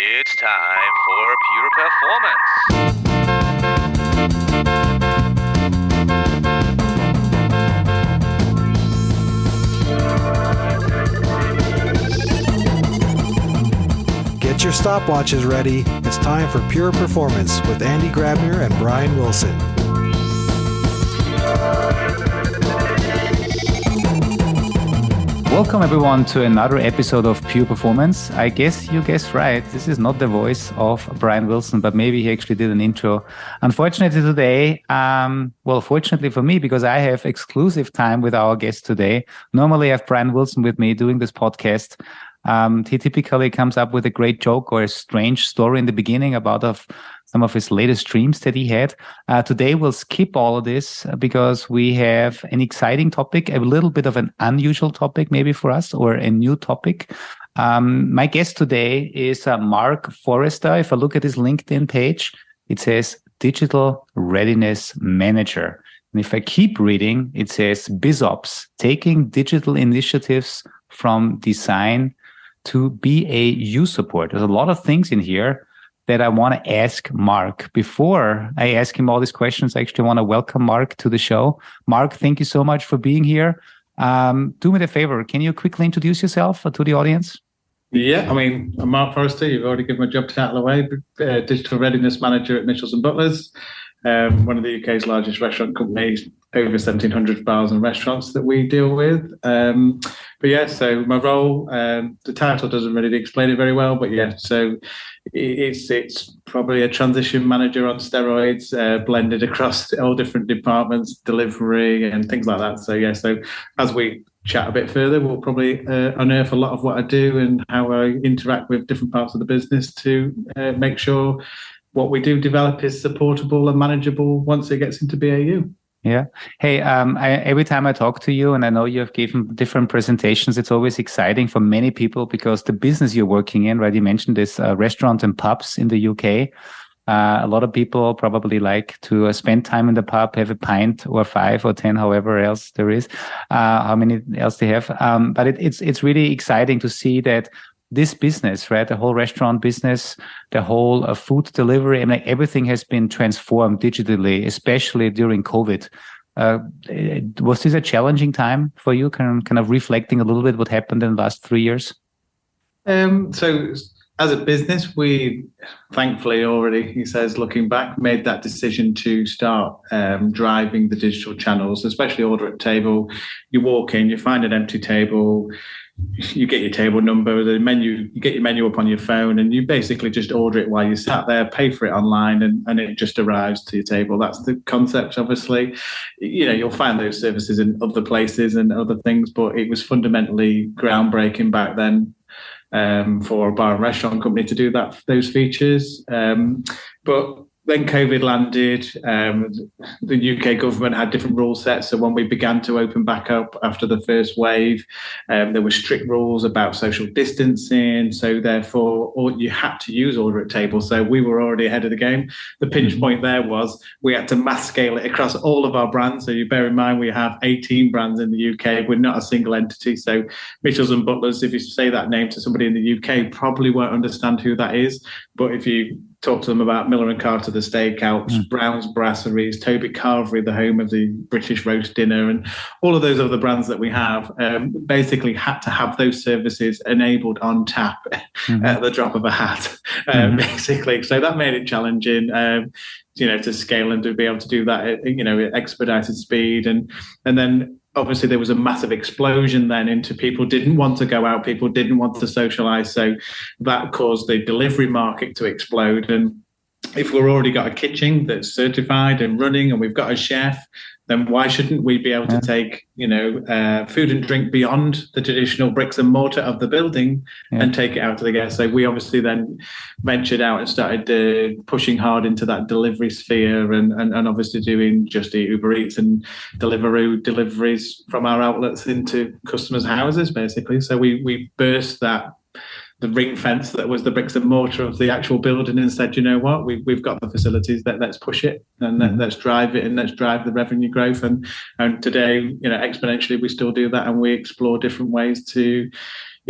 It's time for Pure Performance. Get your stopwatches ready. It's time for Pure Performance with Andy Grabner and Brian Wilson. Welcome everyone to another episode of Pure Performance. I guess you guessed right. This is not the voice of Brian Wilson, but maybe he actually did an intro. Unfortunately today, fortunately for me, because I have exclusive time with our guest today. Normally I have Brian Wilson with me doing this podcast. He typically comes up with a great joke or a strange story in the beginning about some of his latest dreams that he had. Today we'll skip all of this because we have an exciting topic, a little bit of an unusual topic maybe for us, or a new topic. My guest today is Mark Forrester. If I look at his LinkedIn page, it says Digital Readiness Manager. And if I keep reading, it says BizOps, taking digital initiatives from design to BAU support. There's a lot of things in here that I want to ask Mark. Before I ask him all these questions, I actually want to welcome Mark to the show. Mark, thank you so much for being here. Do me a favor. Can you quickly introduce yourself to the audience? Yeah, I'm Mark Forrester. You've already given my job title away. Digital Readiness Manager at Mitchells & Butlers, one of the UK's largest restaurant companies, over 1,700,000 restaurants that we deal with. So my role, the title doesn't really explain it very well, but yeah, so it's probably a transition manager on steroids, blended across all different departments, delivery and things like that. So as we chat a bit further, we'll probably unearth a lot of what I do and how I interact with different parts of the business to make sure what we do develop is supportable and manageable once it gets into BAU. Yeah. Hey, every time I talk to you, and I know you have given different presentations, it's always exciting for many people because the business you're working in, right? You mentioned this restaurant and pubs in the UK. A lot of people probably like to spend time in the pub, have a pint or 5 or 10, however else there is, how many else they have. But it's really exciting to see that this business, right, the whole restaurant business, the whole food delivery, and everything has been transformed digitally, especially during COVID. Was this a challenging time for you, kind of reflecting a little bit what happened in the last 3 years? So as a business, we thankfully already, he says, looking back, made that decision to start driving the digital channels, especially order at table. You walk in, you find an empty table, you get your table number, the menu, you get your menu up on your phone, and you basically just order it while you sat there, pay for it online, and it just arrives to your table. That's the concept, obviously. You'll find those services in other places and other things, but it was fundamentally groundbreaking back then for a bar and restaurant company to do those features. But then COVID landed. The UK government had different rule sets. So when we began to open back up after the first wave, there were strict rules about social distancing. So therefore, you had to use order at table. So we were already ahead of the game. The pinch point there was we had to mass scale it across all of our brands. So you bear in mind, we have 18 brands in the UK. We're not a single entity. So Mitchells & Butlers, if you say that name to somebody in the UK, probably won't understand who that is. But if you talk to them about Miller & Carter, the steakouts, Brown's Brasseries, Toby Carvery, the home of the British roast dinner, and all of those other brands that we have, basically had to have those services enabled on tap at the drop of a hat, basically. So that made it challenging, to scale and to be able to do that, at expedited speed. And then obviously there was a massive explosion then into people didn't want to go out, people didn't want to socialize. So that caused the delivery market to explode. And if we've already got a kitchen that's certified and running and we've got a chef, then why shouldn't we be able to take, food and drink beyond the traditional bricks and mortar of the building and take it out to the guests? So we obviously then ventured out and started pushing hard into that delivery sphere and obviously doing Just Eat, Uber Eats and Deliveroo deliveries from our outlets into customers' houses, basically. So we burst the ring fence that was the bricks and mortar of the actual building and said, you know what, we've got the facilities, let's push it and let's drive it and let's drive the revenue growth. And today, exponentially, we still do that, and we explore different ways to,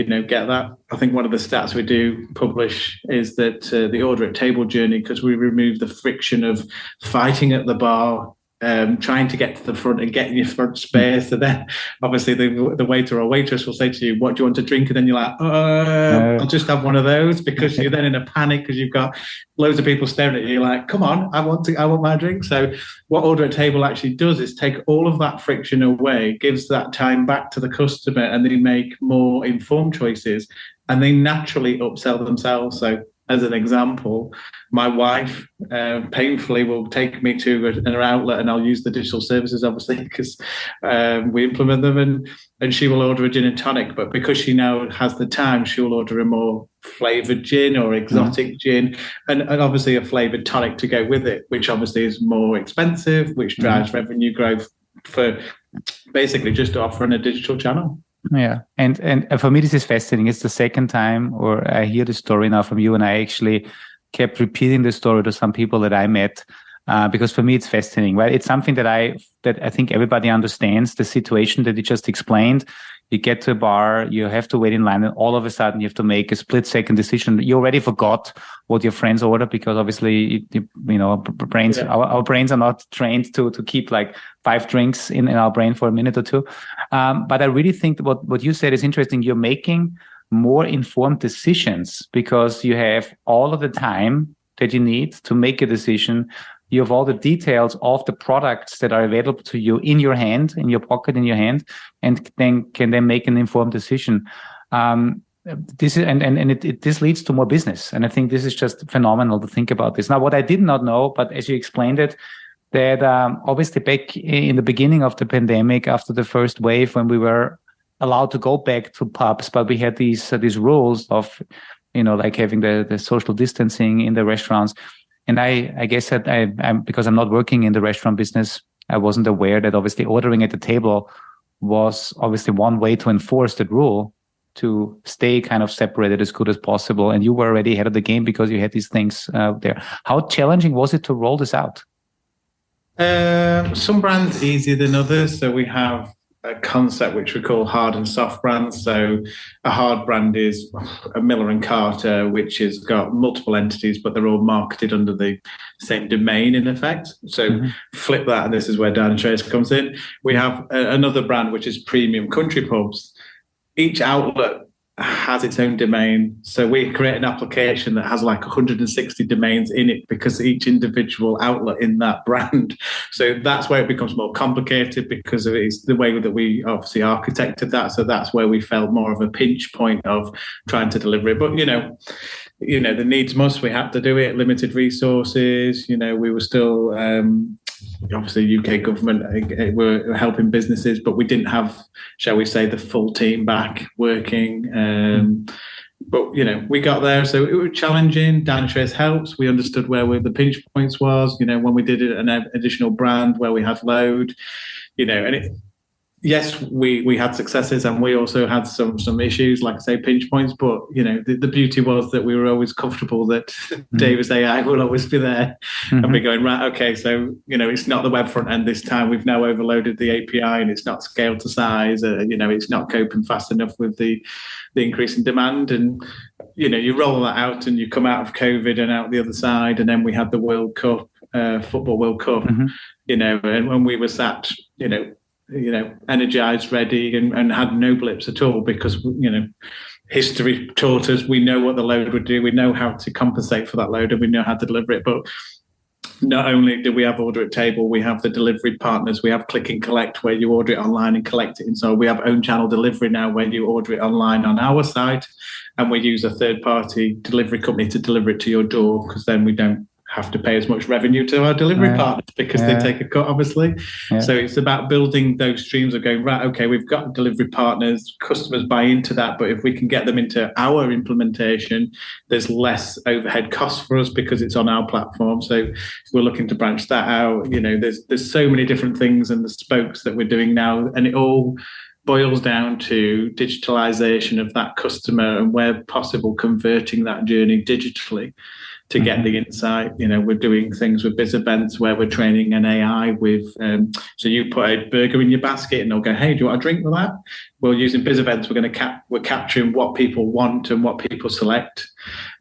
get that. I think one of the stats we do publish is that the order at table journey, because we remove the friction of fighting at the bar, trying to get to the front and get in your front space. So then obviously the waiter or waitress will say to you, what do you want to drink? And then you're like, I'll just have one of those, because you're then in a panic because you've got loads of people staring at you. You're like, come on, I want my drink. So what order at table actually does is take all of that friction away, gives that time back to the customer, and they make more informed choices, and they naturally upsell themselves. So as an example, my wife painfully will take me to an outlet, and I'll use the digital services, obviously, because we implement them, and she will order a gin and tonic. But because she now has the time, she'll order a more flavoured gin or exotic gin, and obviously a flavoured tonic to go with it, which obviously is more expensive, which drives revenue growth for basically just offering a digital channel. Yeah, and for me this is fascinating. It's the second time, or I hear the story now from you, and I actually kept repeating the story to some people that I met, because for me it's fascinating. Right, it's something that I think everybody understands. The situation that you just explained. You get to a bar, you have to wait in line, and all of a sudden you have to make a split-second decision. You already forgot what your friends ordered, because obviously, our brains are not trained to keep like 5 drinks in our brain for a minute or two. But I really think that what you said is interesting. You're making more informed decisions because you have all of the time that you need to make a decision. You have all the details of the products that are available to you in your hand, in your pocket, in your hand, and then can make an informed decision. This is this leads to more business, and I think this is just phenomenal to think about this. Now, what I did not know, but as you explained it, that obviously back in the beginning of the pandemic, after the first wave, when we were allowed to go back to pubs, but we had these rules of, like having the social distancing in the restaurants. And I guess that I'm because I'm not working in the restaurant business, I wasn't aware that obviously ordering at the table was obviously one way to enforce that rule, to stay kind of separated as good as possible. And you were already ahead of the game because you had these things there. How challenging was it to roll this out? Some brands easier than others. So we have a concept which we call hard and soft brands. So a hard brand is a Miller and Carter, which has got multiple entities, but they're all marketed under the same domain in effect. So flip that, and this is where Dan & Trace comes in. We have another brand which is premium country pubs. Each outlet has its own domain. So we create an application that has like 160 domains in it, because each individual outlet in that brand. So that's where it becomes more complicated, because it's the way that we obviously architected that. So that's where we felt more of a pinch point of trying to deliver it. But, the needs must, we had to do it, limited resources. We were still, obviously UK government were helping businesses, but we didn't have, shall we say, the full team back working. But, we got there. So it was challenging. Dan & Trace helps. We understood where the pinch points was, when we did an additional brand where we had load, yes, we had successes, and we also had some issues, like I say, pinch points. But the beauty was that we were always comfortable that Davis AI will always be there and be going, right, okay, so it's not the web front end this time. We've now overloaded the API, and it's not scaled to size. It's not coping fast enough with the increase in demand. And you roll that out, and you come out of COVID and out the other side, and then we had the World Cup, Football World Cup. And when we were sat, energized, ready, and had no blips at all, because history taught us we know what the load would do, we know how to compensate for that load, and we know how to deliver it. But not only do we have order at table, we have the delivery partners, we have click and collect, where you order it online and collect it. And so we have own channel delivery now, where you order it online on our site, and we use a third party delivery company to deliver it to your door, because then we don't have to pay as much revenue to our delivery partners, because they take a cut, obviously. So it's about building those streams of going, right, okay, we've got delivery partners, customers buy into that, but if we can get them into our implementation, there's less overhead costs for us because it's on our platform. So we're looking to branch that out. There's so many different things and the spokes that we're doing now, and it all boils down to digitalization of that customer and where possible converting that journey digitally to get the insight. We're doing things with biz events where we're training an AI with, so you put a burger in your basket and they'll go, hey, do you want a drink with that? Well, using biz events, we're capturing what people want and what people select.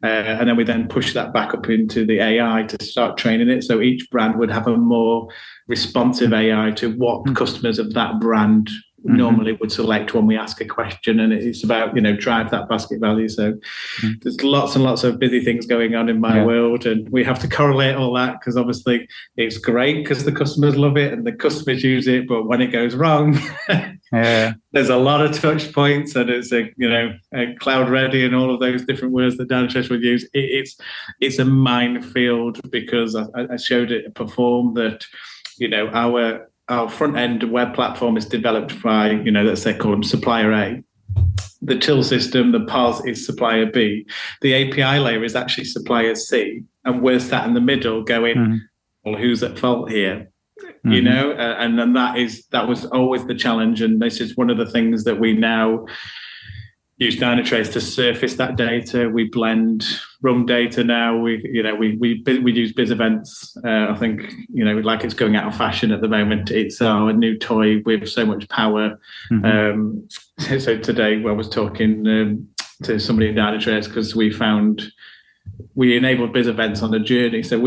And then we then push that back up into the AI to start training it. So each brand would have a more responsive AI to what customers of that brand normally would select when we ask a question, and it's about drive that basket value. So there's lots and lots of busy things going on in my world, and we have to correlate all that because obviously it's great because the customers love it and the customers use it, but when it goes wrong there's a lot of touch points, and it's a cloud ready and all of those different words that Dan Trish would use. It's a minefield because I showed it perform that our front-end web platform is developed by, let's say, called supplier A. The till system, the POS, is supplier B. The API layer is actually supplier C. And we're sat in the middle going, well, who's at fault here? And then that was always the challenge. And this is one of the things that we now use Dynatrace to surface that data. We blend RUM data now. We use biz events. I think like it's going out of fashion at the moment. It's our new toy with so much power. So today, I was talking to somebody in Dynatrace because we enabled biz events on the journey. So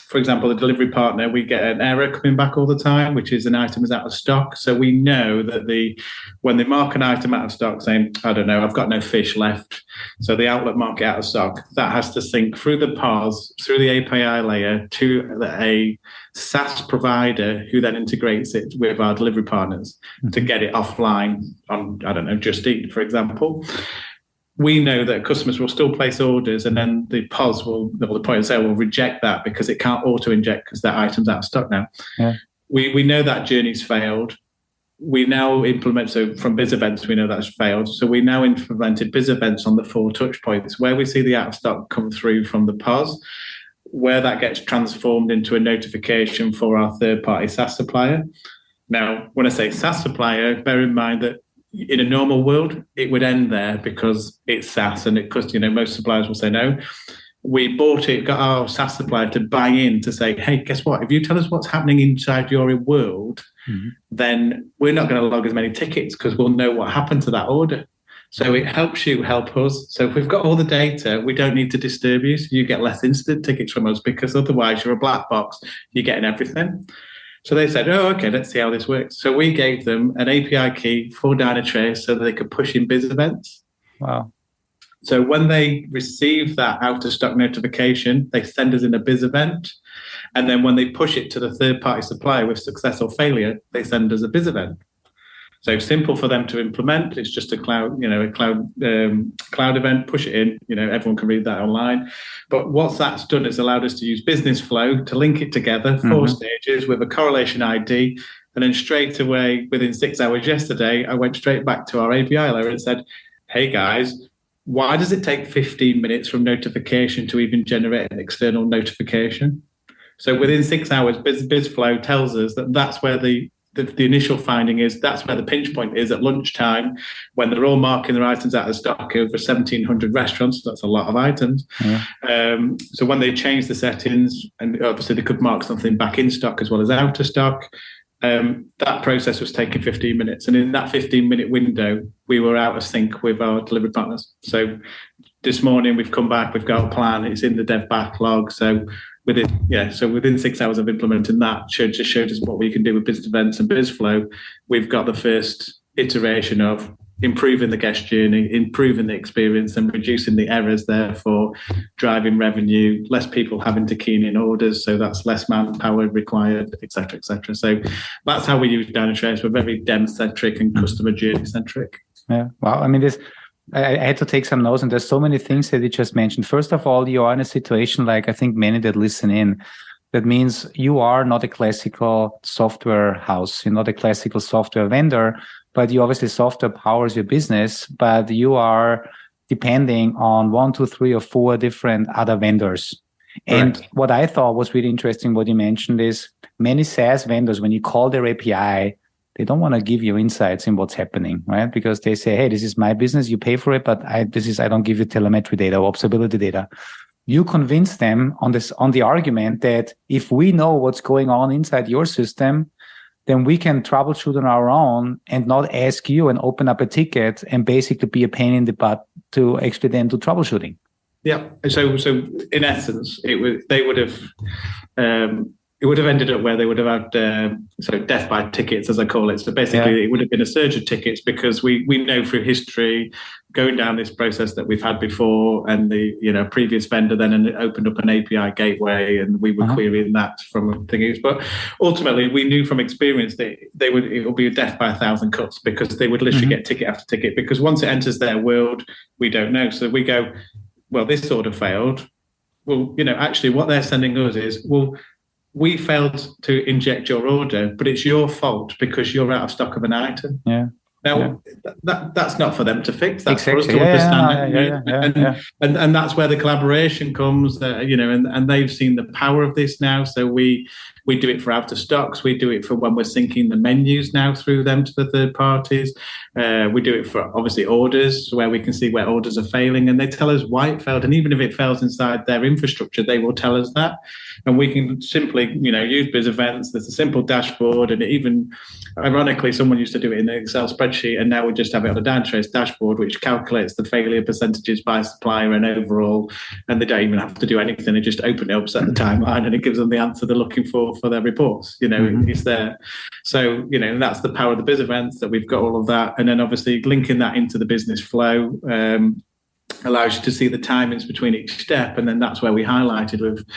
for example, the delivery partner, we get an error coming back all the time, which is an item is out of stock. So we know that when they mark an item out of stock saying, I don't know, I've got no fish left, so the outlet mark it out of stock, that has to sync through the POS, through the API layer to a SaaS provider who then integrates it with our delivery partners to get it offline on, I don't know, Just Eat, for example. We know that customers will still place orders, and then the POS the point of sale will reject that because it can't auto-inject because that item's out of stock now. Yeah. We know that journey's failed. We now implement, so from biz events, we know that's failed. So we now implemented biz events on the 4 touch points where we see the out of stock come through from the POS, where that gets transformed into a notification for our third-party SaaS supplier. Now, when I say SaaS supplier, bear in mind that in a normal world, it would end there because it's SaaS and it costs, most suppliers will say no. We got our SaaS supplier to buy in to say, hey, guess what? If you tell us what's happening inside your world, then we're not going to log as many tickets because we'll know what happened to that order. So it helps you help us. So if we've got all the data, we don't need to disturb you. So you get less incident tickets from us because otherwise you're a black box. You're getting everything. So they said, oh, okay, let's see how this works. So we gave them an API key for Dynatrace so that they could push in biz events. Wow. So when they receive that out-of-stock notification, they send us in a biz event. And then when they push it to the third-party supplier with success or failure, they send us a biz event. So simple for them to implement. It's just a cloud event, push it in, everyone can read that online. But what that's done is allowed us to use business flow to link it together, 4 stages with a correlation ID. And then straight away, within 6 hours yesterday, I went straight back to our API layer and said, hey guys, why does it take 15 minutes from notification to even generate an external notification? So within 6 hours, BizFlow tells us that that's where the initial finding is, that's where the pinch point is at lunchtime when they're all marking their items out of stock over 1,700 restaurants. That's a lot of items. Yeah. So when they change the settings, and obviously they could mark something back in stock as well as out of stock, that process was taking 15 minutes. And in that 15-minute window, we were out of sync with our delivery partners. So this morning we've come back, we've got a plan, it's in the dev backlog. So within 6 hours of implementing that, showed us what we can do with business events and BizFlow. We've got the first iteration of improving the guest journey, improving the experience and reducing the errors, therefore driving revenue, less people having to key in orders. So that's less manpower required, et cetera, et cetera. So that's how we use Dynatrace. We're very dem-centric and customer journey-centric. Yeah. Wow. I mean, I had to take some notes, and there's so many things that you just mentioned. First of all, you are in a situation like I think many that listen in. That means you are not a classical software house. You're not a classical software vendor, but you obviously software powers your business, but you are depending on 1, 2, 3, or 4 different other vendors. And right. What I thought was really interesting, what you mentioned is many SaaS vendors, when you call their API, they don't want to give you insights in what's happening, right? Because they say, hey, this is my business, you pay for it, but I don't give you telemetry data or observability data. You convince them on the argument that if we know what's going on inside your system, then we can troubleshoot on our own and not ask you and open up a ticket and basically be a pain in the butt to actually then do troubleshooting. Yeah. So in essence, they would have it would have ended up where they would have had death by tickets, as I call it. So basically, It would have been a surge of tickets because we know through history, going down this process that we've had before, and the previous vendor then opened up an API gateway, and we were querying that from things. But ultimately, we knew from experience that it would be a death by 1,000 cuts because they would literally get ticket after ticket, because once it enters their world, we don't know. So we go, well, this order failed. Well, actually, what they're sending us is, well, we failed to inject your order, but it's your fault because you're out of stock of an item. Yeah. Now, that's not for them to fix. That's exactly. for us to understand. And that's where the collaboration comes, and they've seen the power of this now. So we do it for out of stocks. We do it for when we're syncing the menus now through them to the third parties. We do it for, obviously, orders, where we can see where orders are failing, and they tell us why it failed. And even if it fails inside their infrastructure, they will tell us that. And we can simply, use biz events. There's a simple dashboard, and even, ironically, someone used to do it in an Excel spreadsheet, and now we just have it on a Dynatrace dashboard, which calculates the failure percentages by supplier and overall, and they don't even have to do anything. They just open it up, set the timeline, and it gives them the answer they're looking for their reports. It's there. So, that's the power of the biz events, that we've got all of that. And then obviously linking that into the business flow allows you to see the timings between each step. And then that's where we highlighted with,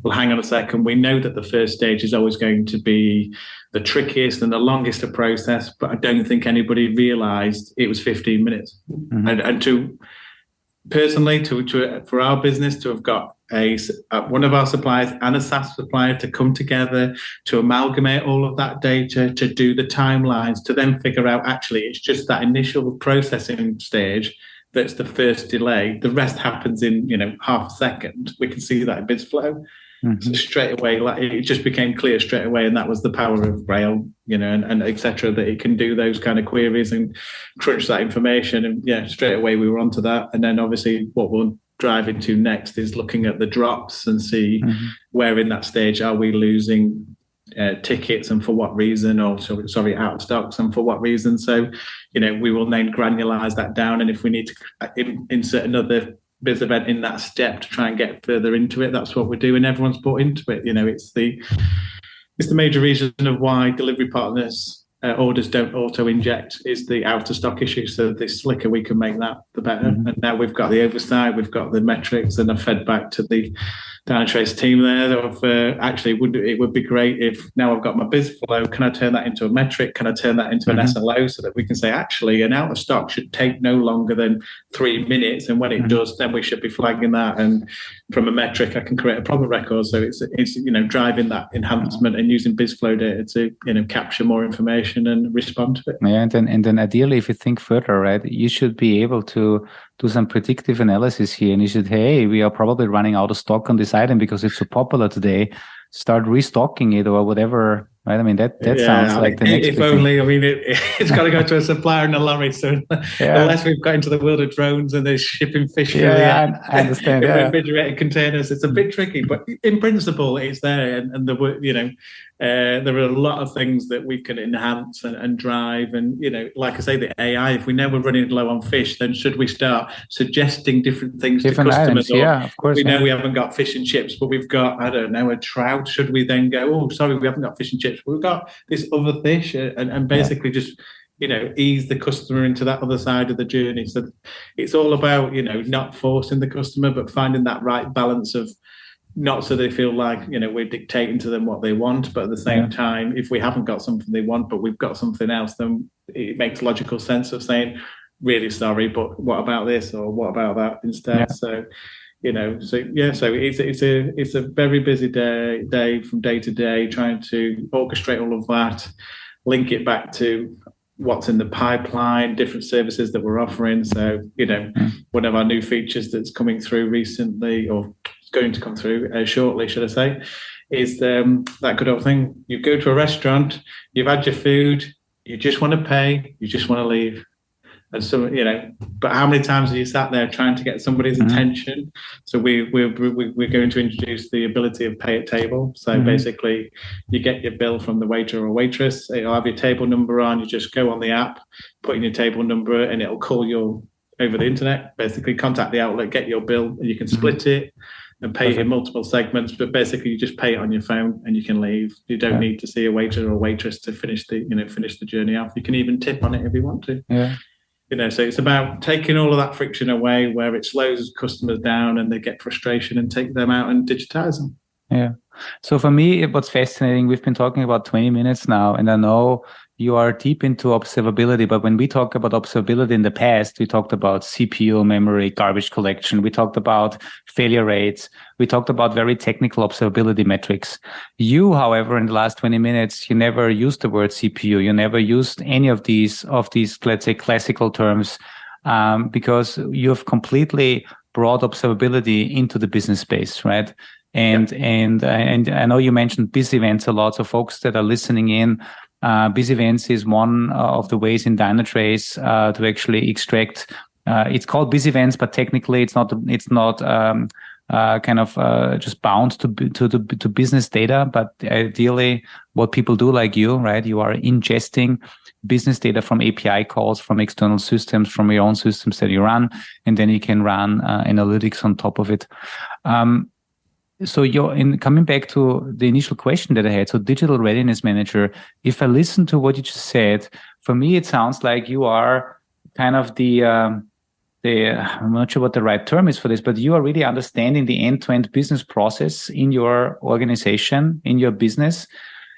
well, hang on a second, we know that the first stage is always going to be the trickiest and the longest to process, but I don't think anybody realized it was 15 minutes. And for our business to have got one of our suppliers and a SaaS supplier to come together to amalgamate all of that data, to do the timelines, to then figure out actually it's just that initial processing stage that's the first delay. The rest happens in half a second. We can see that in BizFlow. So straight away, it just became clear straight away, and that was the power of Rail, and etc. That it can do those kind of queries and crunch that information. And straight away we were onto that. And then obviously what we'll drive into next is looking at the drops and see where in that stage are we losing tickets, and for what reason, or out of stocks, and for what reason. So we will then granularize that down, and if we need to insert another biz event in that step to try and get further into it, that's what we do, and everyone's bought into it. It's the major reason of why delivery partners orders don't auto inject is the out of stock issue. So the slicker we can make that, the better. And now we've got the oversight, we've got the metrics, and I've fed back to the Dynatrace team there of actually it would be great if now I've got my biz flow, can I turn that into a metric? Can I turn that into an SLO, so that we can say actually an out of stock should take no longer than 3 minutes, and when it does, then we should be flagging that, and from a metric I can create a problem record. So it's driving that enhancement and using BizFlow data to capture more information and respond to it. Yeah, and then ideally, if you think further, right, you should be able to do some predictive analysis here, and you should, hey, we are probably running out of stock on this item because it's so popular today. Start restocking it or whatever, right? I mean, that sounds like the next. If only, I mean, it's got to go to a supplier in a lorry. So unless we've got into the world of drones and they're shipping fish through I understand. refrigerated containers, it's a bit tricky. But in principle, it's there, and there are a lot of things that we can enhance and drive. And like I say, the AI. If we know we're running low on fish, then should we start suggesting different things to customers? Items, of course. We know we haven't got fish and chips, but we've got, I don't know, a trout. Should we then go, oh, sorry, we haven't got fish and chips, but we've got this other fish, and basically just ease the customer into that other side of the journey. So it's all about not forcing the customer, but finding that right balance of, not so they feel like we're dictating to them what they want, but at the same time, if we haven't got something they want, but we've got something else, then it makes logical sense of saying, really sorry, but what about this, or what about that instead? So so it's a very busy day from day to day, trying to orchestrate all of that, link it back to what's in the pipeline, different services that we're offering. So one of our new features that's coming through recently, or going to come through shortly, should I say, is that good old thing. You go to a restaurant, you've had your food, You just want to pay, you just want to leave. And so, but how many times have you sat there trying to get somebody's attention? So we're going to introduce the ability of pay at table. So basically, you get your bill from the waiter or waitress. It'll have your table number on. You just go on the app, put in your table number, and it'll call you over the internet. Basically, contact the outlet, get your bill, and you can split it and pay it in multiple segments. But basically, you just pay it on your phone and you can leave. You don't need to see a waiter or waitress to finish the journey off. You can even tip on it if you want to. Yeah. So it's about taking all of that friction away where it slows customers down and they get frustration, and take them out and digitize them. Yeah. So for me, what's fascinating, we've been talking about 20 minutes now, and I know you are deep into observability, but when we talk about observability in the past, we talked about CPU, memory, garbage collection. We talked about failure rates. We talked about very technical observability metrics. You, however, in the last 20 minutes, you never used the word CPU. You never used any of these, let's say, classical terms, because you've completely brought observability into the business space, right? And I know you mentioned busy events a lot. So folks that are listening in, busy events is one of the ways in Dynatrace to actually extract. It's called busy events, but technically it's not just bound to business data. But ideally, what people do, like you, right? You are ingesting business data from API calls, from external systems, from your own systems that you run, and then you can run analytics on top of it. So coming back to the initial question that I had, so Digital Readiness Manager, if I listen to what you just said, for me, it sounds like you are kind of I'm not sure what the right term is for this, but you are really understanding the end-to-end business process in your organization, in your business,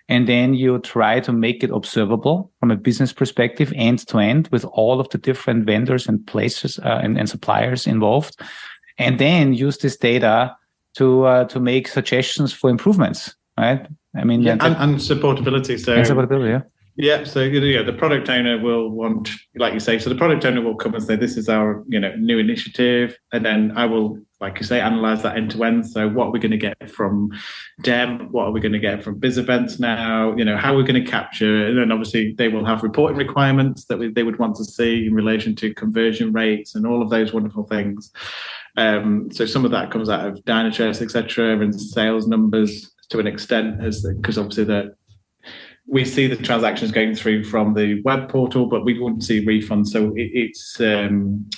and then you try to make it observable from a business perspective, end-to-end, with all of the different vendors and places and suppliers involved, and then use this data to make suggestions for improvements, right? I mean, and supportability. So supportability, yeah. Yeah, so the product owner will want, like you say, so the product owner will come and say, this is our new initiative, and then I will, like you say, analyze that end to end. So what are we going to get from DEM? What are we going to get from biz events now? How are we going to capture? And then obviously they will have reporting requirements that they would want to see in relation to conversion rates and all of those wonderful things. So some of that comes out of Dynatrace, etc., and sales numbers to an extent, because obviously we see the transactions going through from the web portal, but we wouldn't see refunds. So it's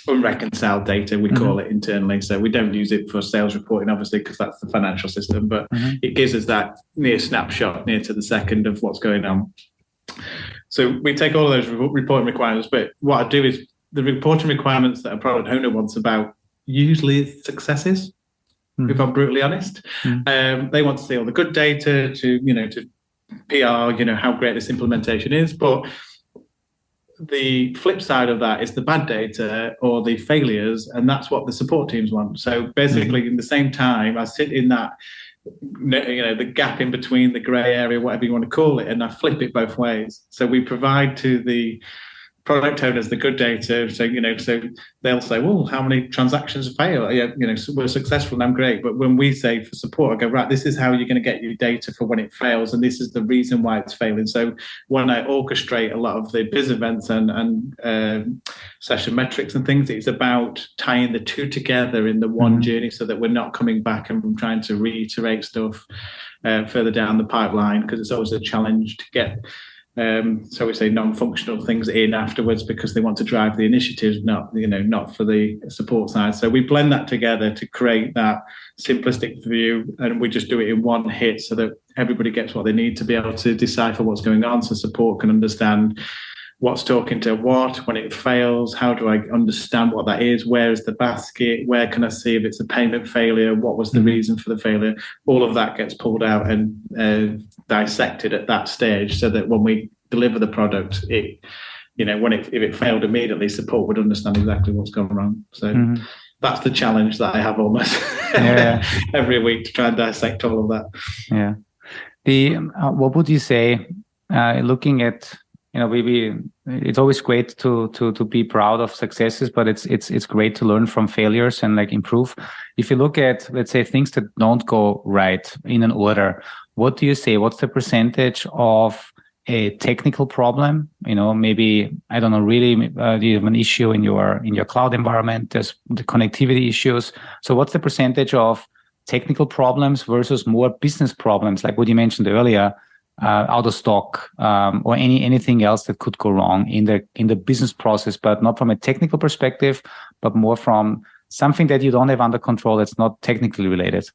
unreconciled data, we call it internally. So we don't use it for sales reporting, obviously, because that's the financial system, but it gives us that near snapshot, near to the second of what's going on. So we take all of those reporting requirements, but what I do is the reporting requirements that a product owner wants about usually it's successes, if I'm brutally honest. They want to see all the good data to PR, how great this implementation is. But the flip side of that is the bad data or the failures, and that's what the support teams want. So basically, in the same time, I sit in that, the gap in between, the grey area, whatever you want to call it, and I flip it both ways. So we provide to the product owners the good data, so they'll say, well, how many transactions fail? So we're successful and I'm great. But when we say for support, I go, right, this is how you're going to get your data for when it fails, and this is the reason why it's failing. So when I orchestrate a lot of the biz events and session metrics and things, it's about tying the two together in the one journey, so that we're not coming back and trying to reiterate stuff further down the pipeline, because it's always a challenge to get so we say non-functional things in afterwards, because they want to drive the initiatives, not for the support side. So we blend that together to create that simplistic view, and we just do it in one hit so that everybody gets what they need to be able to decipher what's going on, so support can understand what's talking to what, when it fails, how do I understand what that is, where is the basket, where can I see if it's a payment failure, what was the reason for the failure. All of that gets pulled out and dissected at that stage, so that when we deliver the product, if it failed immediately, support would understand exactly what's gone wrong. So that's the challenge that I have almost every week, to try and dissect all of that. Yeah. What would you say, looking at, it's always great to be proud of successes, but it's great to learn from failures and improve. If you look at, let's say, things that don't go right in an order, what do you say? What's the percentage of a technical problem. Maybe, I don't know, really, you have an issue in your cloud environment. There's the connectivity issues. So what's the percentage of technical problems versus more business problems, like what you mentioned earlier, out of stock, or anything else that could go wrong in the business process, but not from a technical perspective, but more from something that you don't have under control that's not technically related?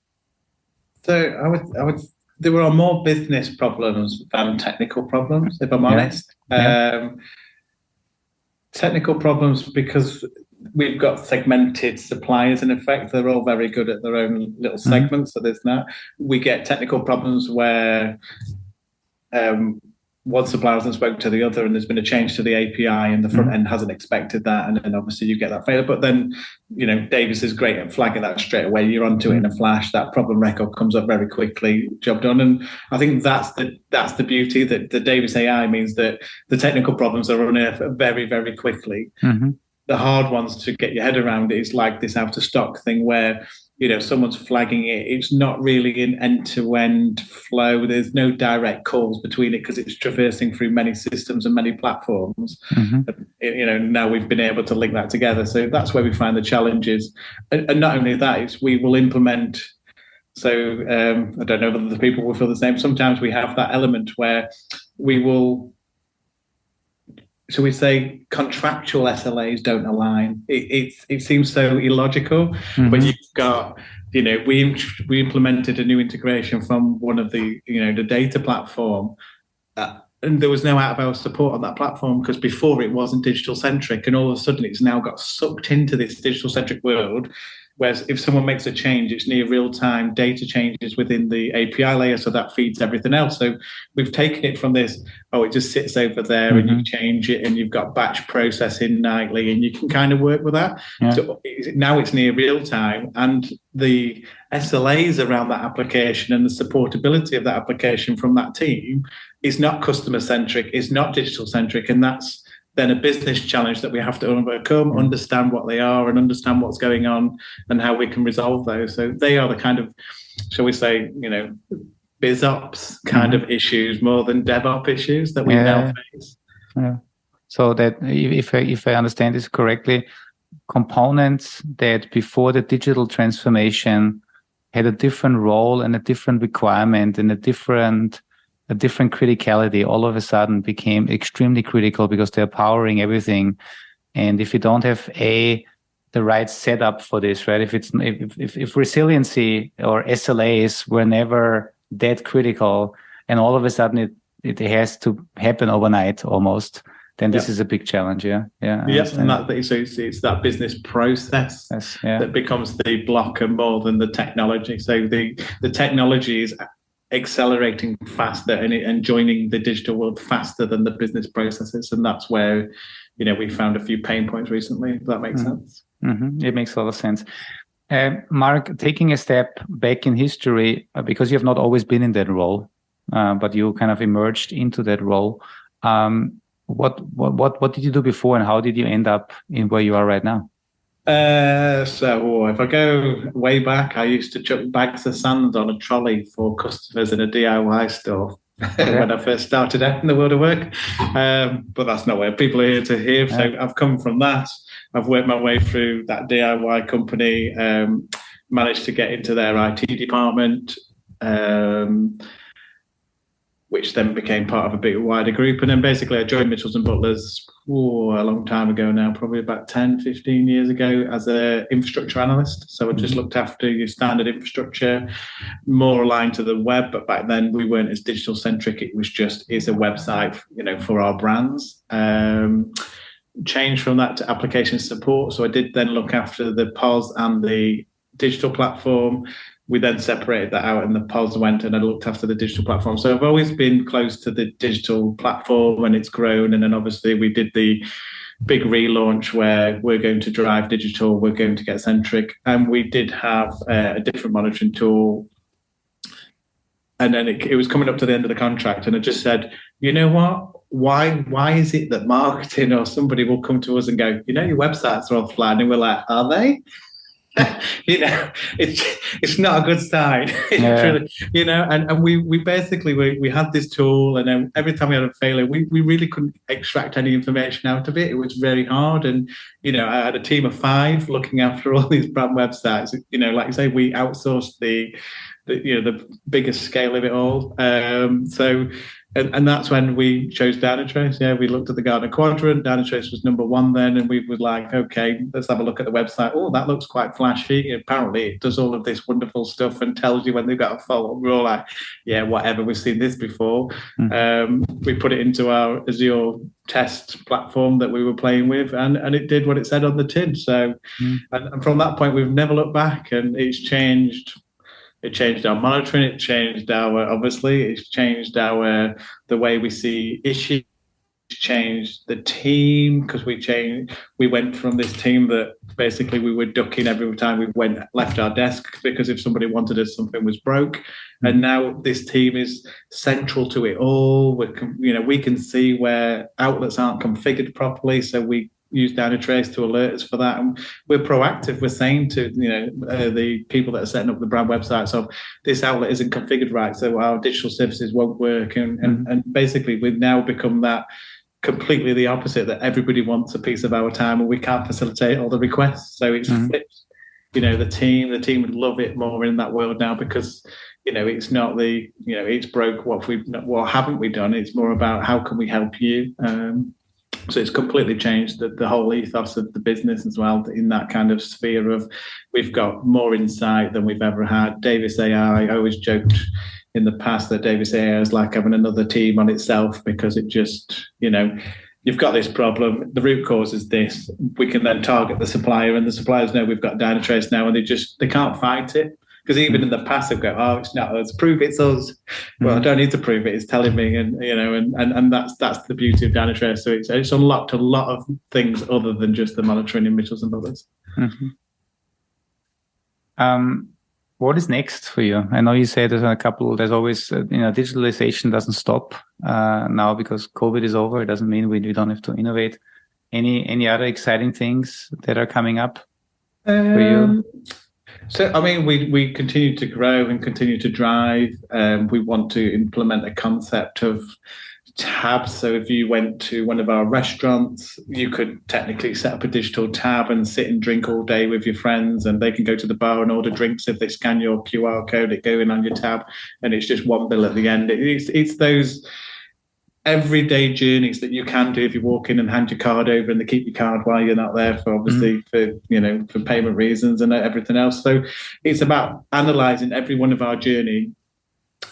So I would there are more business problems than technical problems, if I'm honest. Technical problems because we've got segmented suppliers. In effect, they're all very good at their own little segments. So there's that. We get technical problems where one supplier hasn't spoken to the other, and there's been a change to the API, and the front end hasn't expected that, and then obviously you get that failure. But then, Davis is great at flagging that straight away. You're onto it in a flash. That problem record comes up very quickly. Job done. And I think that's the beauty, that the Davis AI means that the technical problems are unearthed very, very quickly. The hard ones to get your head around is like this out of stock thing where someone's flagging it. It's not really an end-to-end flow. There's no direct calls between it because it's traversing through many systems and many platforms. Now we've been able to link that together. So that's where we find the challenges. And not only that, it's we will implement. So I don't know whether the people will feel the same. Sometimes we have that element where we will, shall we say, contractual SLAs don't align. It seems so illogical, but you've got, we implemented a new integration from one of the, the data platform, and there was no out-of-hours support on that platform because before it wasn't digital-centric, and all of a sudden it's now got sucked into this digital-centric world. Whereas if someone makes a change, it's near real-time data changes within the API layer, so that feeds everything else. So we've taken it from this, it just sits over there and you change it and you've got batch processing nightly and you can kind of work with that. So now it's near real-time, and the SLAs around that application and the supportability of that application from that team is not customer-centric, it's not digital-centric, and that's then a business challenge that we have to overcome, understand what they are and understand what's going on and how we can resolve those. So they are the kind of, shall we say, BizOps kind of issues more than DevOps issues that we now face. So that if I understand this correctly, components that before the digital transformation had a different role and a different requirement and a different criticality, all of a sudden became extremely critical because they're powering everything. And if you don't have the right setup for this, right? If resiliency or SLAs were never that critical, and all of a sudden it has to happen overnight almost, then this is a big challenge. And it's that business process that becomes the blocker more than the technology. So the technology is accelerating faster and joining the digital world faster than the business processes, and that's where we found a few pain points recently. If that makes sense. It makes a lot of sense. Mark, taking a step back in history, because you have not always been in that role, but you kind of emerged into that role. What did you do before, and how did you end up in where you are right now? So if I go way back, I used to chuck bags of sand on a trolley for customers in a DIY store when I first started out in the world of work. But that's not where people are here to hear. So I've come from that. I've worked my way through that DIY company, managed to get into their IT department, which then became part of a big wider group. And then basically I joined Mitchells & Butlers a long time ago now, probably about 10, 15 years ago, as an infrastructure analyst. So I just looked after your standard infrastructure, more aligned to the web. But back then we weren't as digital centric. It was just, it's a website, for our brands. Changed from that to application support. So I did then look after the POS and the digital platform. We then separated that out and the POS went, and I looked after the digital platform. So I've always been close to the digital platform, and it's grown. And then obviously we did the big relaunch where we're going to drive digital, we're going to get centric. And we did have a different monitoring tool. And then it was coming up to the end of the contract, and I just said, you know what? Why is it that marketing or somebody will come to us and go, your websites are offline? And we're like, are they? it's not a good sign. Really, and we basically we had this tool, and then every time we had a failure, we really couldn't extract any information out of it. It was very hard, and I had a team of 5 looking after all these brand websites. Like you say, we outsourced the biggest scale of it all. And that's when we chose Dynatrace. Yeah, we looked at the Gartner Quadrant. Dynatrace was number 1 then, and we were like, okay, let's have a look at the website. Oh, that looks quite flashy. Apparently, it does all of this wonderful stuff and tells you when they've got a fault. We're all like, yeah, whatever. We've seen this before. We put it into our Azure test platform that we were playing with, and it did what it said on the tin. So, and from that point, we've never looked back, and it's changed. It changed our monitoring. It changed the way we see issues. Changed the team, because we went from this team that basically we were ducking every time we left our desk, because if somebody wanted us, something was broke. And now this team is central to it all. We can see where outlets aren't configured properly, so we use Dynatrace to alert us for that, and we're proactive. We're saying to the people that are setting up the brand websites, of this outlet isn't configured right, so our digital services won't work, and basically we've now become that completely the opposite, that everybody wants a piece of our time and we can't facilitate all the requests. So it's flipped. The team would love it more in that world now, because it's not it's broke, what haven't we done. It's more about how can we help you. So it's completely changed the whole ethos of the business as well, in that kind of sphere of we've got more insight than we've ever had. Davis AI, I always joked in the past that Davis AI is like having another team on itself, because it just, you've got this problem, the root cause is this, we can then target the supplier, and the suppliers know we've got Dynatrace now, and they can't fight it. Because even in the past, they've go, oh, it's not us. Prove it's us. Well, I don't need to prove it. It's telling me, and that's the beauty of Dynatrace. So it's unlocked a lot of things other than just the monitoring in Mitchells and others. What is next for you? I know you said there's there's always, digitalization doesn't stop now because COVID is over. It doesn't mean we don't have to innovate. Any other exciting things that are coming up for you? So, we continue to grow and continue to drive. We want to implement a concept of tabs. So if you went to one of our restaurants, you could technically set up a digital tab and sit and drink all day with your friends, and they can go to the bar and order drinks. If they scan your QR code, it go in on your tab, and it's just one bill at the end. It's those everyday journeys that you can do if you walk in and hand your card over, and they keep your card while you're not there, for obviously for payment reasons and everything else. So it's about analysing every one of our journey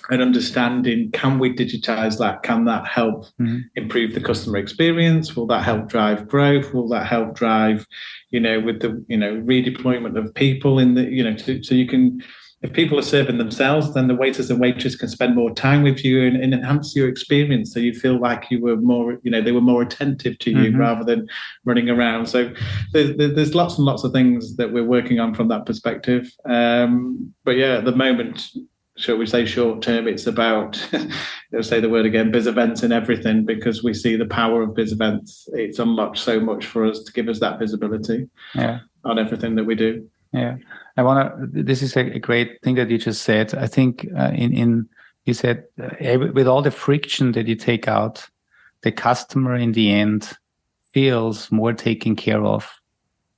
and understanding, can we digitize that? Can that help improve the customer experience? Will that help drive growth? Will that help drive, with the redeployment of people in the so you can. If people are serving themselves, then the waiters and waitresses can spend more time with you and enhance your experience, so you feel like you were more, they were more attentive to you rather than running around. So there's lots and lots of things that we're working on from that perspective. But yeah, at the moment, shall we say short term, it's about, let's say the word again, biz events and everything, because we see the power of biz events. It's unlocked so much for us to give us that visibility on everything that we do. Yeah, this is a great thing that you just said. I think you said with all the friction that you take out, the customer in the end feels more taken care of,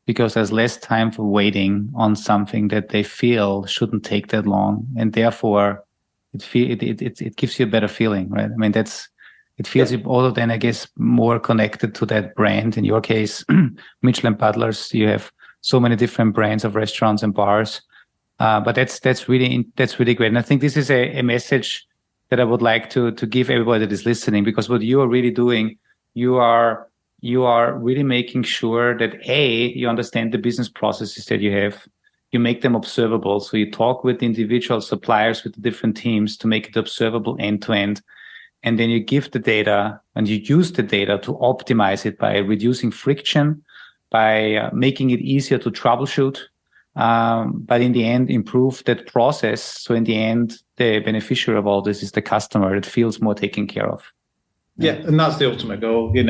because there's less time for waiting on something that they feel shouldn't take that long, and therefore it gives you a better feeling, right? I mean, it feels you all then, I guess, more connected to that brand. In your case, Mitchell and Butlers, you have so many different brands of restaurants and bars, but that's really great. And I think this is a message that I would like to give everybody that is listening, because what you are really doing, you are really making sure that you understand the business processes that you have, you make them observable. So you talk with the individual suppliers, with the different teams, to make it observable end to end, and then you give the data and you use the data to optimize it by reducing friction, by making it easier to troubleshoot, but in the end, improve that process. So in the end, the beneficiary of all this is the customer. It feels more taken care of. Yeah, and that's the ultimate goal. We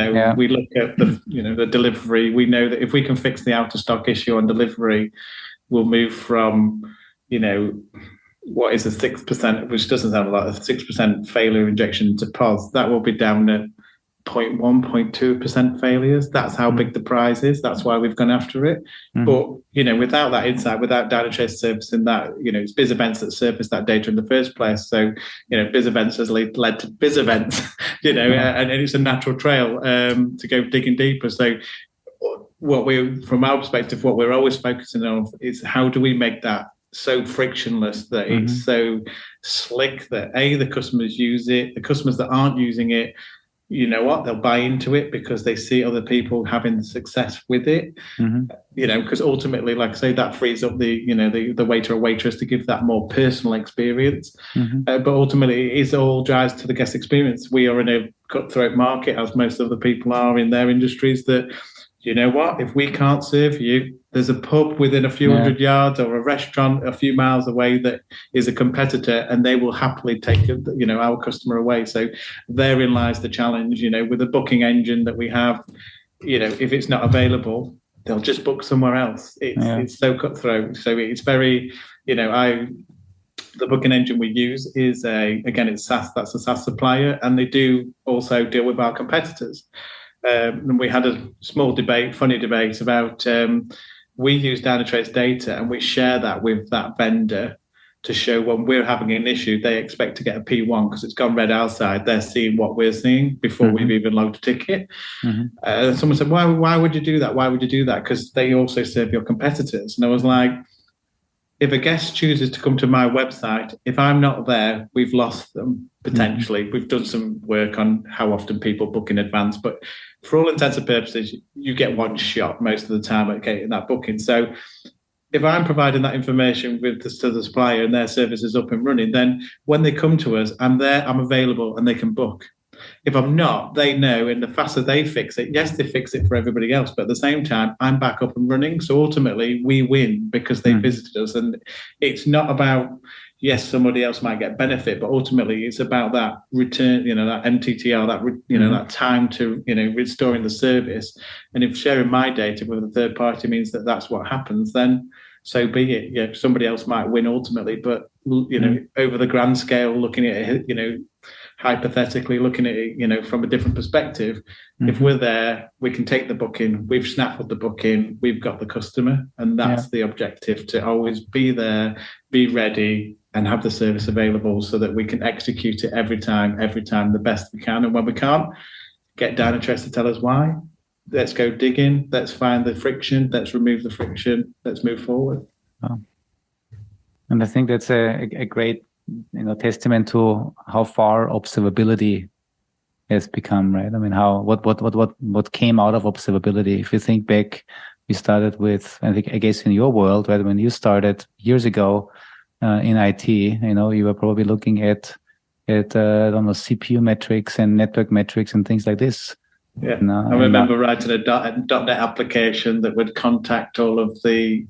look at the delivery. We know that if we can fix the out of stock issue on delivery, will move from, what is a 6%, which doesn't sound a lot, a 6% failure injection to POS, that will be down at 0.1, 0.2% failures. That's how big the prize is. That's why we've gone after it. But, without that insight, without Dynatrace surfacing that, it's Biz Events that surfaced that data in the first place. So, Biz Events has led to Biz Events, and it's a natural trail to go digging deeper. So from our perspective, what we're always focusing on is how do we make that so frictionless that it's so slick that the customers use it, the customers that aren't using it, they'll buy into it because they see other people having success with it. Because ultimately, like I say, that frees up the waiter or waitress to give that more personal experience. But ultimately, it all drives to the guest experience. We are in a cutthroat market, as most of the people are in their industries, that, if we can't serve you, there's a pub within a few hundred yards or a restaurant a few miles away that is a competitor, and they will happily take our customer away. So therein lies the challenge. With the booking engine that we have, if it's not available, they'll just book somewhere else. It's so cutthroat. So it's very, the booking engine we use is it's SaaS. That's a SaaS supplier, and they do also deal with our competitors. And we had a funny debate about we use Dynatrace data and we share that with that vendor to show when we're having an issue, they expect to get a P1 because it's gone red outside. They're seeing what we're seeing before we've even logged a ticket. Someone said, why would you do that? Why would you do that? Because they also serve your competitors. And I was like, if a guest chooses to come to my website, if I'm not there, we've lost them potentially. We've done some work on how often people book in advance, but for all intents and purposes, you get one shot most of the time at getting that booking. So if I'm providing that information to the supplier and their service is up and running, then when they come to us, I'm there, I'm available, and they can book. If I'm not, they know, and the faster they fix it, yes, they fix it for everybody else, but at the same time, I'm back up and running. So ultimately, we win because they visited us. And it's not about, yes, somebody else might get benefit, but ultimately it's about that return, that MTTR, that time to, restoring the service. And if sharing my data with a third party means that that's what happens, then so be it. Yeah, somebody else might win ultimately, but, over the grand scale, looking at it, hypothetically looking at it, from a different perspective, if we're there, we can take the booking, we've snaffled the booking, we've got the customer, and that's the objective, to always be there, be ready, and have the service available so that we can execute it every time the best we can. And when we can't, get Dynatrace to tell us why. Let's go dig in, let's find the friction, let's remove the friction, let's move forward. Oh. And I think that's a great testament to how far observability has become, right? I mean, what came out of observability? If you think back, we started with, I guess in your world, right? When you started years ago in IT, you were probably looking at I don't know, CPU metrics and network metrics and things like this. Yeah, I remember writing a .NET application that would contact all of the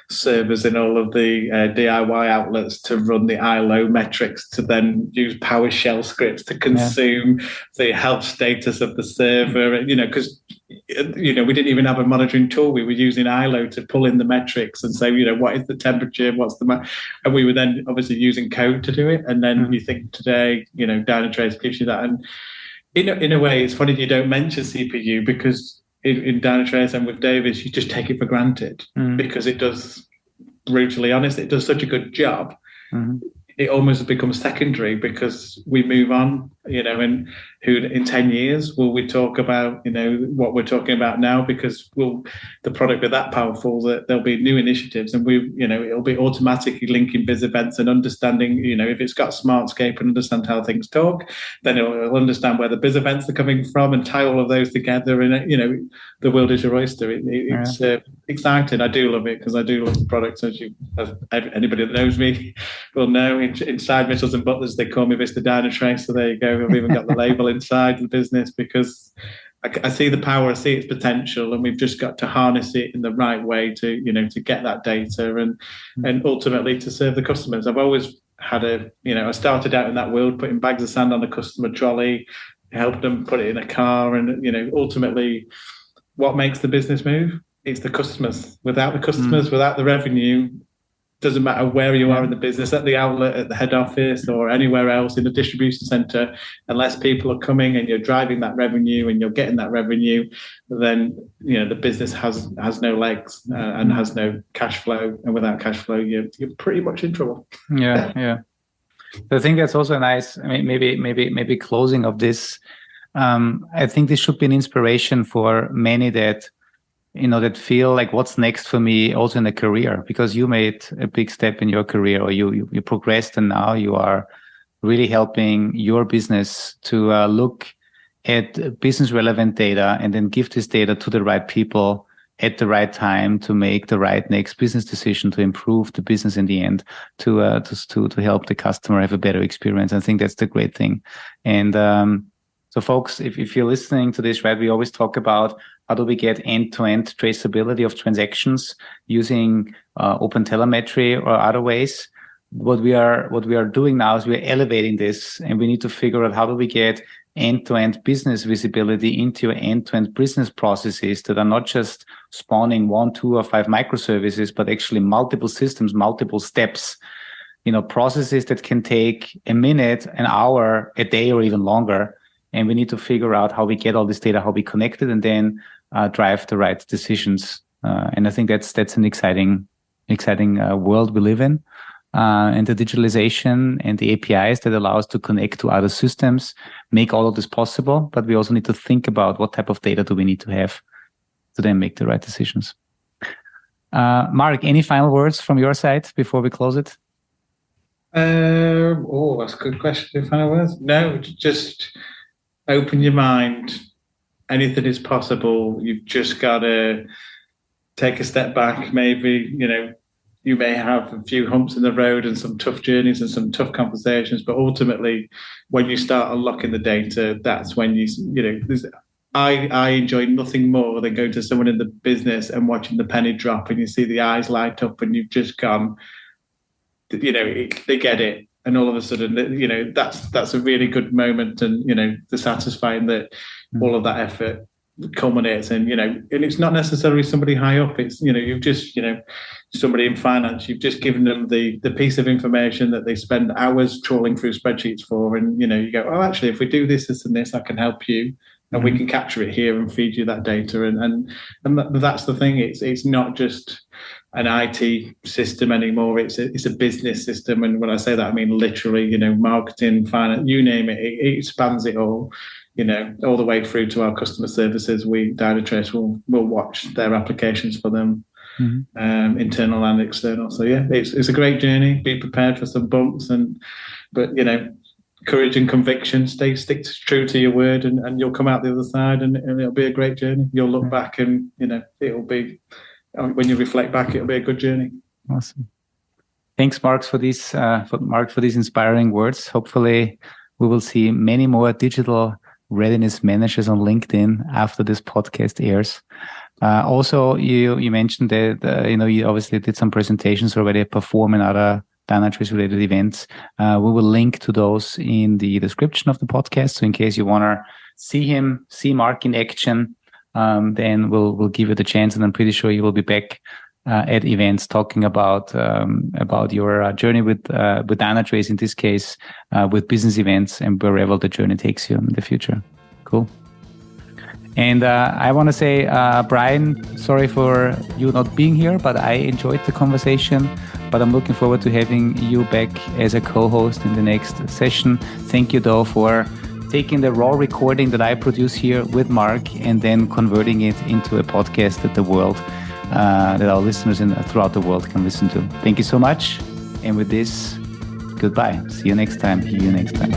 servers in all of the DIY outlets to run the ILO metrics, to then use PowerShell scripts to consume the health status of the server. Because we didn't even have a monitoring tool. We were using ILO to pull in the metrics and say, what is the temperature, what's the and we were then obviously using code to do it. And then you think today, Dynatrace gives you that. And in a way, it's funny you don't mention CPU, because in Dynatrace and with Davis, you just take it for granted because it does, brutally honest, it does such a good job. It almost becomes secondary because we move on, and who in 10 years will we talk about, what we're talking about now, because the product be that powerful that there'll be new initiatives, and it'll be automatically linking Biz Events and understanding, if it's got Smartscape and understand how things talk, then it'll understand where the Biz Events are coming from and tie all of those together. And, the world is your oyster. It's exciting. I do love it because I do love the product. As anybody that knows me will know, inside Missiles and Butlers, they call me Mr. Dynatrace. So there you go. I've even got the label inside the business because I see the power, I see its potential, and we've just got to harness it in the right way to get that data and ultimately to serve the customers. I've always had I started out in that world, putting bags of sand on a customer trolley, helped them put it in a car, and ultimately, what makes the business move? it's the customers. Without the customers, without the revenue, doesn't matter where you are in the business, at the outlet, at the head office, or anywhere else in the distribution center, unless people are coming and you're driving that revenue and you're getting that revenue, then the business has no legs and has no cash flow. And without cash flow, you're pretty much in trouble. Yeah. So I think that's also a nice, maybe closing of this. I think this should be an inspiration for many that feel like, what's next for me also in a career, because you made a big step in your career, or you progressed, and now you are really helping your business to look at business relevant data and then give this data to the right people at the right time to make the right next business decision to improve the business in the end, to help the customer have a better experience. I think that's the great thing. And so folks, if you're listening to this, right, we always talk about how do we get end-to-end traceability of transactions using open telemetry or other ways. What we are doing now is we're elevating this, and we need to figure out how do we get end-to-end business visibility into your end-to-end business processes that are not just spawning 1, 2, or 5 microservices, but actually multiple systems, multiple steps, processes that can take a minute, an hour, a day, or even longer. And we need to figure out how we get all this data, how we connect it, and then drive the right decisions. And I think that's an exciting world we live in. And the digitalization and the APIs that allow us to connect to other systems make all of this possible. But we also need to think about what type of data do we need to have to then make the right decisions. Mark, any final words from your side before we close it? That's a good question. Final words? No, just open your mind. Anything is possible. You've just got to take a step back. Maybe, you may have a few humps in the road and some tough journeys and some tough conversations, but ultimately, when you start unlocking the data, that's when I enjoy nothing more than going to someone in the business and watching the penny drop, and you see the eyes light up, and you've just gone, they get it. And all of a sudden, that's a really good moment, and the satisfying that all of that effort culminates in, and it's not necessarily somebody high up. It's you've just somebody in finance. You've just given them the piece of information that they spend hours trawling through spreadsheets for, and you go, oh, actually, if we do this, this, and this, I can help you, and we can capture it here and feed you that data, and that's the thing. It's not just an IT system anymore. It's a business system, and when I say that, I mean literally, marketing, finance, you name it. It spans it all, all the way through to our customer services. Dynatrace will watch their applications for them, internal and external. So yeah, it's a great journey. Be prepared for some bumps, but courage and conviction. Stick true to your word, and you'll come out the other side, and it'll be a great journey. You'll look back, and it'll be. When you reflect back, it'll be a good journey. Awesome. Thanks, Mark, for these inspiring words. Hopefully, we will see many more digital readiness managers on LinkedIn after this podcast airs. Also, you mentioned that you obviously did some presentations already, perform in other Dynatrace-related events. We will link to those in the description of the podcast. So in case you want to see Mark in action, then we'll give you the chance, and I'm pretty sure you will be back at events talking about your journey with Dynatrace, in this case, with business events and wherever the journey takes you in the future. Cool. And I want to say, Brian, sorry for you not being here, but I enjoyed the conversation. But I'm looking forward to having you back as a co-host in the next session. Thank you, though, for taking the raw recording that I produce here with Mark and then converting it into a podcast that that our listeners throughout the world can listen to. Thank you so much. And with this, goodbye. See you next time. Hear you next time.